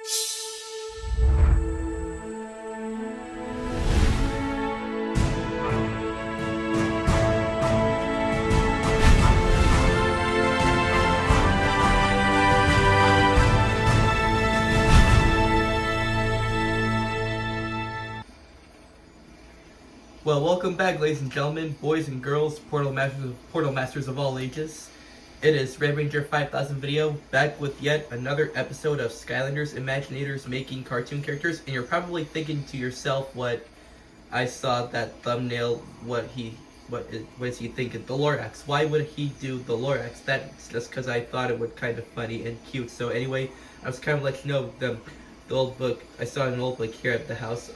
Well, welcome back, ladies and gentlemen, boys and girls, portal masters of all ages. It is Red Ranger 5000 video, back with yet another episode of Skylanders, Imaginators making cartoon characters, and you're probably thinking to yourself what I saw that thumbnail, what is he thinking? The LORAX. Why would he do the LORAX? That's just because I thought it would kind of funny and cute. So anyway, I was kind of let you know the old book, I saw an old book here at the house,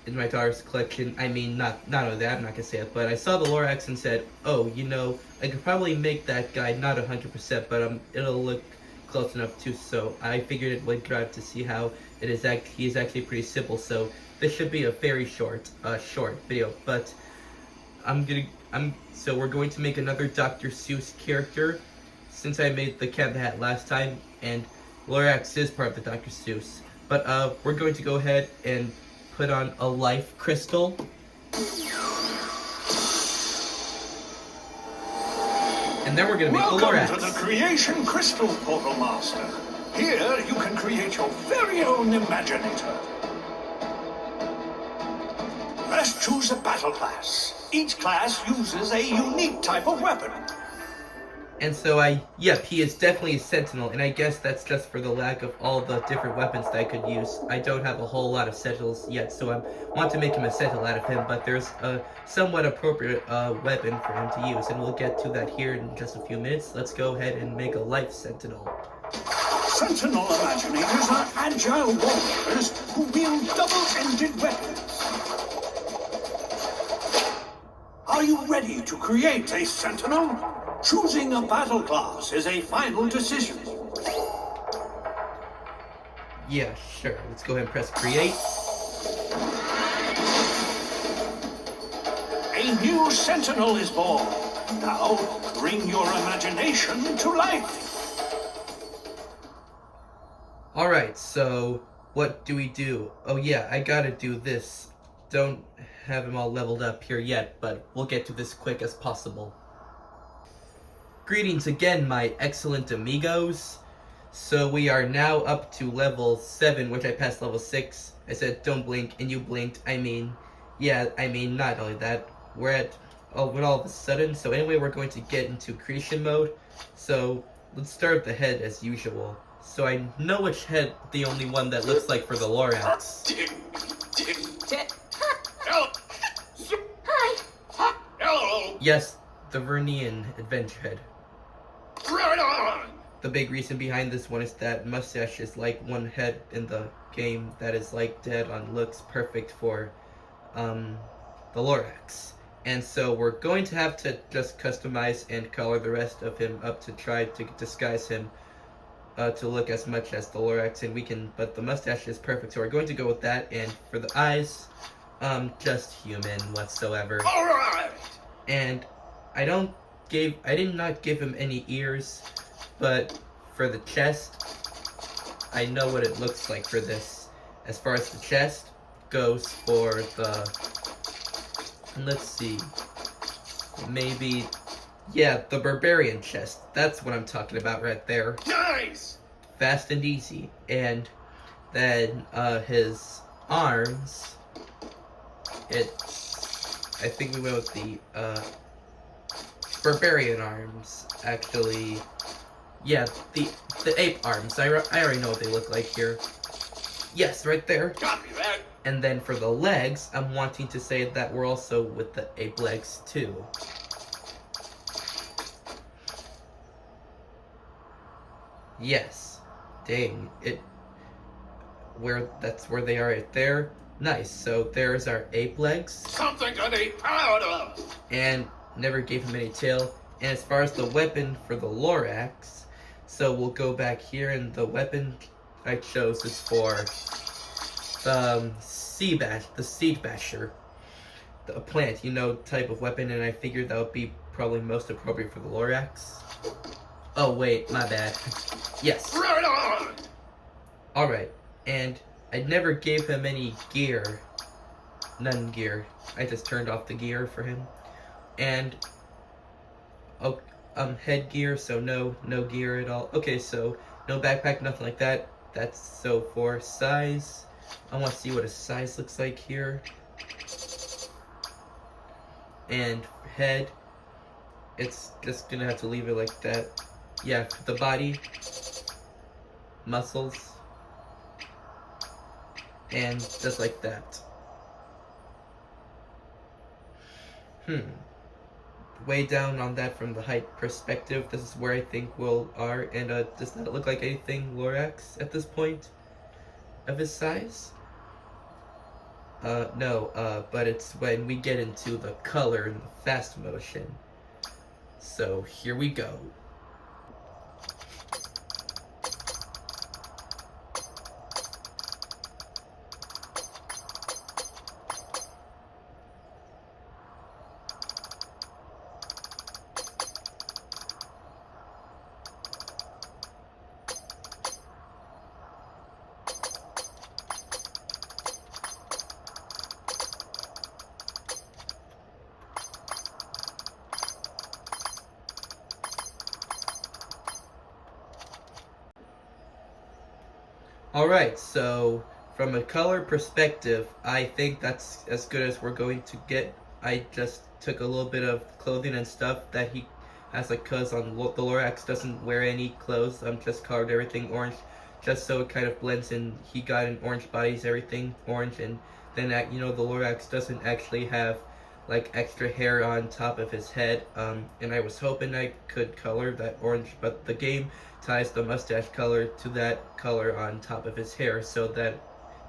in my daughter's collection. I mean, not only that, I'm not gonna say it, but I saw the LORAX and said, oh, you know, I could probably make that guy not 100%, but it'll look close enough too. So I figured it would drive to see how it is. He is actually pretty simple. So this should be a very short video. But so we're going to make another Dr. Seuss character, since I made the cat in the hat last time, and LORAX is part of the Dr. Seuss. But we're going to go ahead and put on a life crystal. And then we're going to make the LORAX. Welcome to the Creation Crystal, Portal Master. Here you can create your very own Imaginator. First, choose a battle class. Each class uses a unique type of weapon. And so he is definitely a Sentinel, and I guess that's just for the lack of all the different weapons that I could use. I don't have a whole lot of Sentinels yet, so I want to make him a Sentinel out of him, but there's a somewhat appropriate weapon for him to use, and we'll get to that here in just a few minutes. Let's go ahead and make a life Sentinel. Sentinel Imaginators are agile warriors who wield double-ended weapons. Are you ready to create a Sentinel? Choosing a battle class is a final decision. Yeah, sure. Let's go ahead and press create. A new Sentinel is born. Now, bring your imagination to life. Alright, so what do we do? Oh yeah, I gotta do this. Don't have him all leveled up here yet, but we'll get to this quick as possible. Greetings again, my excellent amigos. So we are now up to level 7, which I passed level 6. I said don't blink, and you blinked. I mean, not only that, we're at, all of a sudden. So anyway, we're going to get into creation mode. So let's start with the head as usual. So I know which head, the only one that looks like for the LORAX. Hi. Hello. Yes, the Vernian adventure head. Right on. The big reason behind this one is that Mustache is like one head in the game that is like dead on looks, perfect for the LORAX. And so we're going to have to just customize and color the rest of him up to try to disguise him to look as much as the LORAX, and but the mustache is perfect, so we're going to go with that. And for the eyes, just human whatsoever. All right. And I did not give him any ears, but for the chest, I know what it looks like for this. As far as the chest goes, for let's see, maybe, yeah, the barbarian chest. That's what I'm talking about right there. Nice. Fast and easy. And then his arms, I think we went with the barbarian arms, actually. Yeah, the ape arms. I already know what they look like here. Yes, right there. Copy that. And then for the legs, I'm wanting to say that we're also with the ape legs too. Yes. Dang, that's where they are right there. Nice, so there's our ape legs. Something to be proud of. And never gave him any tail. And as far as the weapon for the LORAX, so we'll go back here, and the weapon I chose is for the seed basher, a plant, type of weapon, and I figured that would be probably most appropriate for the LORAX. Oh wait, my bad. Yes. Right on. Alright, and I never gave him any gear. None gear. I just turned off the gear for him. And oh, headgear, so no gear at all. Okay, so no backpack, nothing like that. That's so for size. I want to see what his size looks like here. And head, it's just gonna have to leave it like that. Yeah, the body, muscles, and just like that. Way down on that from the height perspective, this is where I think we are, and does that look like anything LORAX at this point of his size? No, but it's when we get into the color and the fast motion. So here we go. Alright, so from a color perspective, I think that's as good as we're going to get. I just took a little bit of clothing and stuff that he has, like, cause on the LORAX doesn't wear any clothes. Just colored everything orange, just so it kind of blends in. He got an orange bodies, everything orange, and then the LORAX doesn't actually have like extra hair on top of his head. And I was hoping I could color that orange, but the game ties the mustache color to that color on top of his hair, so that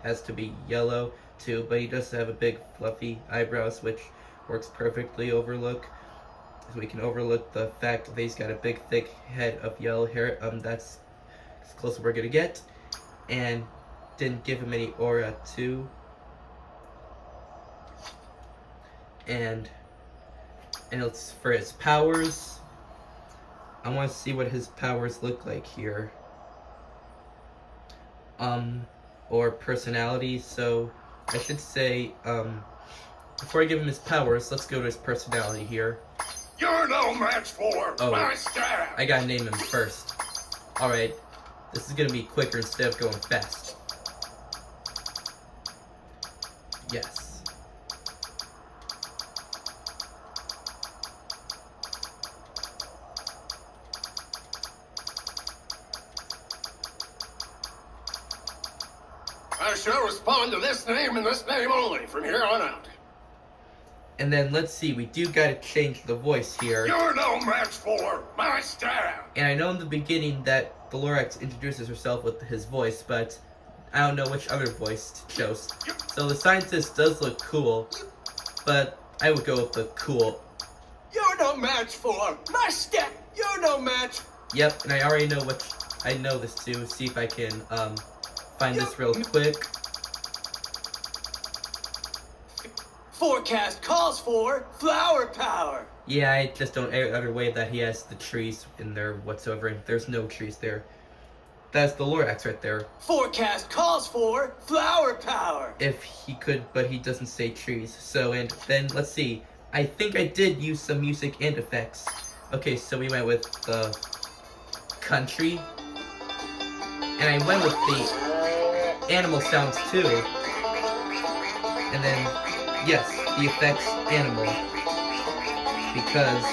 has to be yellow too. But he does have a big fluffy eyebrows, which works perfectly overlook. So we can overlook the fact that he's got a big thick head of yellow hair. That's as close as we're gonna get. And didn't give him any aura too. And it's for his powers. I want to see what his powers look like here. Or personality. So I should say, before I give him his powers, let's go to his personality here. You're no match for my staff. I gotta name him first. Alright, this is gonna be quicker instead of going fast. Yes. I shall respond to this name and this name only from here on out. And then let's see, we do gotta change the voice here. You're no match for my staff. And I know in the beginning that the LORAX introduces herself with his voice, but I don't know which other voice to choose. So the scientist does look cool, but I would go with the cool. You're no match for my staff. You're no match. Yep, and I already know I know this too. See if I can find this real quick. Forecast calls for flower power. Yeah, I just don't any other way that he has the trees in there whatsoever. There's no trees there. That's the LORAX right there. Forecast calls for flower power. If he could, but he doesn't say trees. So, and then let's see. I think I did use some music and effects. Okay, so we went with the country. And I went with the animal sounds too. And then, yes, the effects animal. Because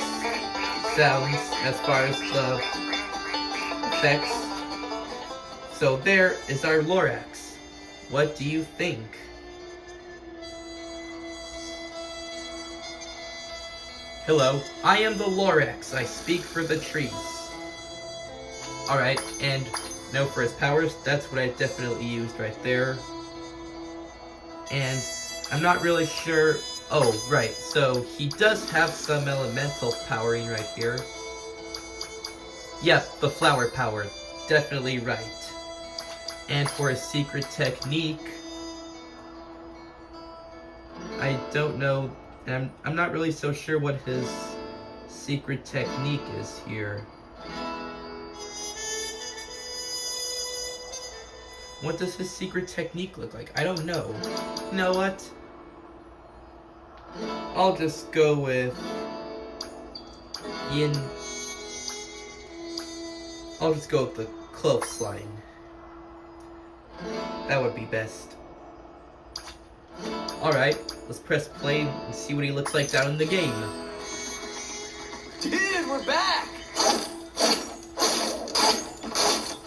sounds as far as the effects. So there is our LORAX. What do you think? Hello, I am the LORAX. I speak for the trees. Alright, and now for his powers, that's what I definitely used right there. And I'm not really sure. Oh, right, so he does have some elemental powering right here. Yep, the flower power. Definitely right. And for his secret technique, I don't know, and I'm not really so sure what his secret technique is here. What does his secret technique look like? I don't know. You know what? I'll just go with Yin. I'll just go with the clothesline. That would be best. Alright, let's press play and see what he looks like down in the game. Dude, we're back!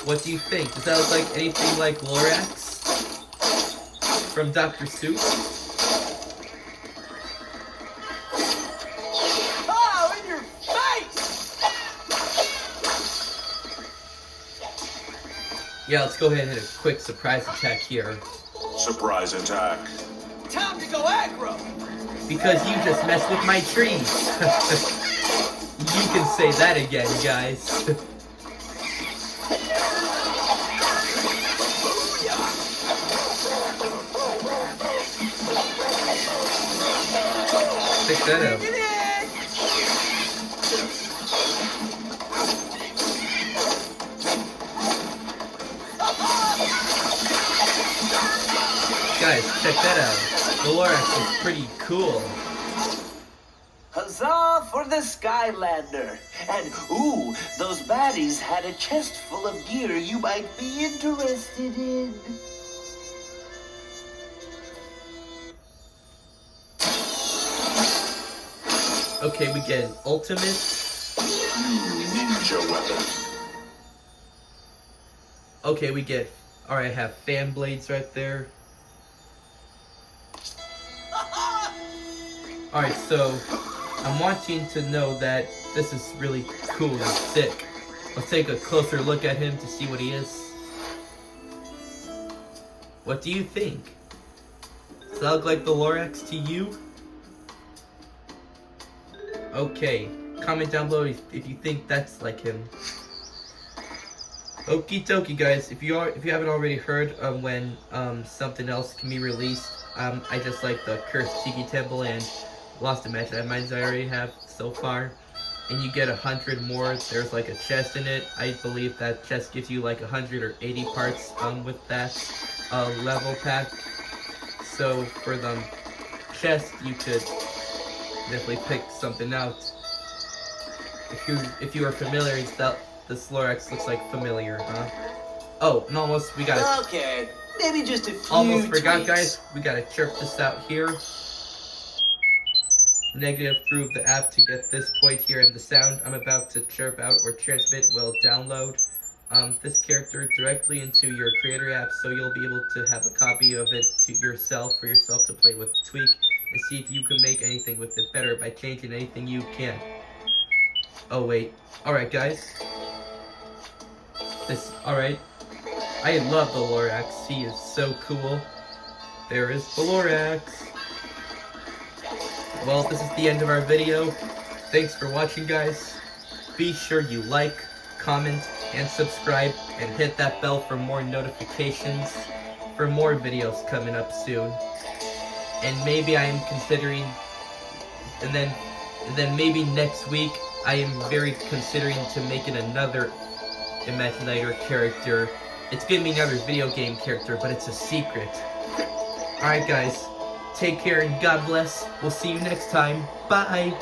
What do you think? Does that look like anything like LORAX from Dr. Seuss? Oh, in your face! Yeah, let's go ahead and hit a quick surprise attack here. Surprise attack. Time to go aggro! Because you just messed with my trees. You can say that again, guys. Check that out. Guys, check that out. The LORAX is pretty cool. Huzzah for the Skylander! And ooh, those baddies had a chest full of gear you might be interested in. Okay, we get an ultimate. Ninja weapon. Okay, we get. Alright, I have fan blades right there. Alright, so I'm wanting to know that this is really cool and sick. Let's take a closer look at him to see what he is. What do you think? Does that look like the LORAX to you? Okay, comment down below if you think that's like him. Okie dokie, guys. If you haven't already heard when something else can be released, I just like the Cursed Tiki Temple and Lost Imaginators I already have so far, and you get 100 more. There's like a chest in it. I believe that chest gives you like 180 parts with that level pack. So for the chest, you could definitely pick something out. If you are familiar, this LORAX looks like familiar, huh? Oh, and almost we gotta. Okay, maybe just a few Almost forgot, tweaks. guys. We gotta chirp this out here. Negative through the app to get this point here, and the sound I'm about to chirp out or transmit will download this character directly into your creator app, so you'll be able to have a copy of it to yourself for yourself to play with, tweak, and see if you can make anything with it better by changing anything you can. Oh wait, alright guys. Alright. I love the LORAX, he is so cool. There is the LORAX. Well, this is the end of our video. Thanks for watching, guys. Be sure you like, comment, and subscribe, and hit that bell for more notifications for more videos coming up soon. And maybe I am considering, and then maybe next week I am considering to making another Imaginator character. It's gonna be another video game character, but it's a secret. Alright guys, take care and God bless. We'll see you next time. Bye!